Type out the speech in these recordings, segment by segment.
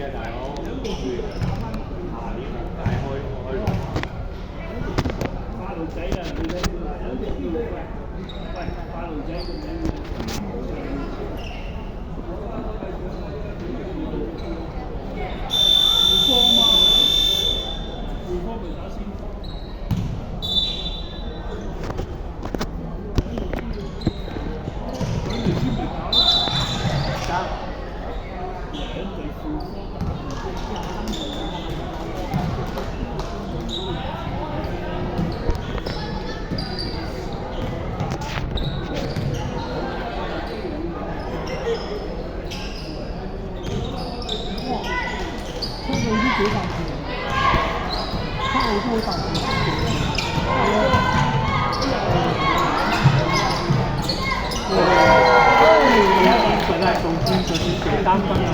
啊，大佬，跟住下年大開花路仔啊，你睇有隻叫喂花路仔咁樣。方嘛，回方咪打先鋒。咁條先咪打咯。得。兩隊副方。出路都幾大條，出路都好大條。本來總之就是寫3分啊。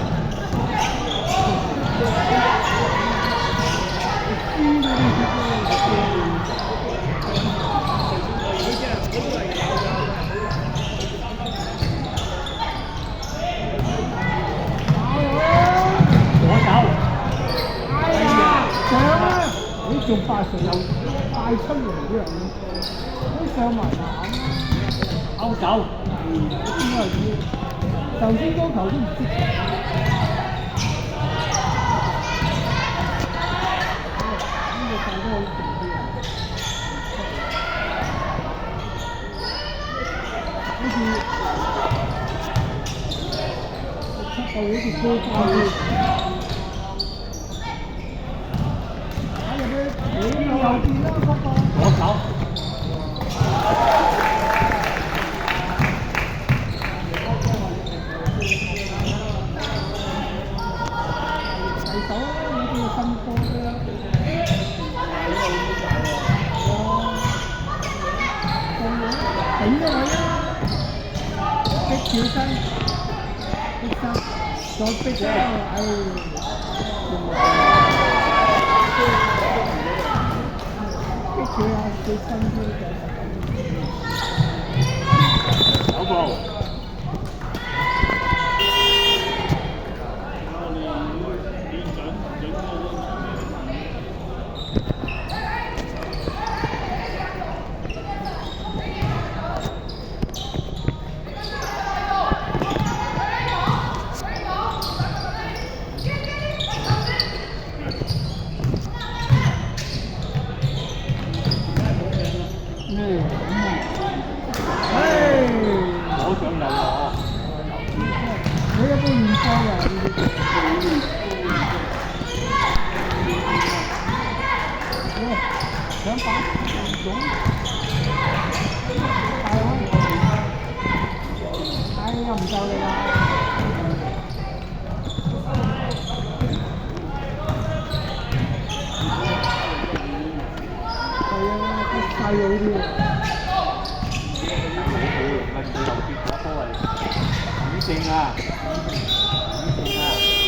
你仲快上又快出嚟呢樣嘢，你上埋籃勾手，邊個知？頭先嗰球都唔識傳。呢個球都好勁啲啊！好似出到好似高翻啲。你右邊啦，嗰個。左手。第手啊，有啲新波啦。頂咗佢啦！逼小身，逼身，再逼啦！唉，逼佢啊！佢身啲嘅。有步。想打總大又唔夠你啦！係啊，佢細咗啲喎。唔係佢又跌咗波嚟，五正啊，五正啊！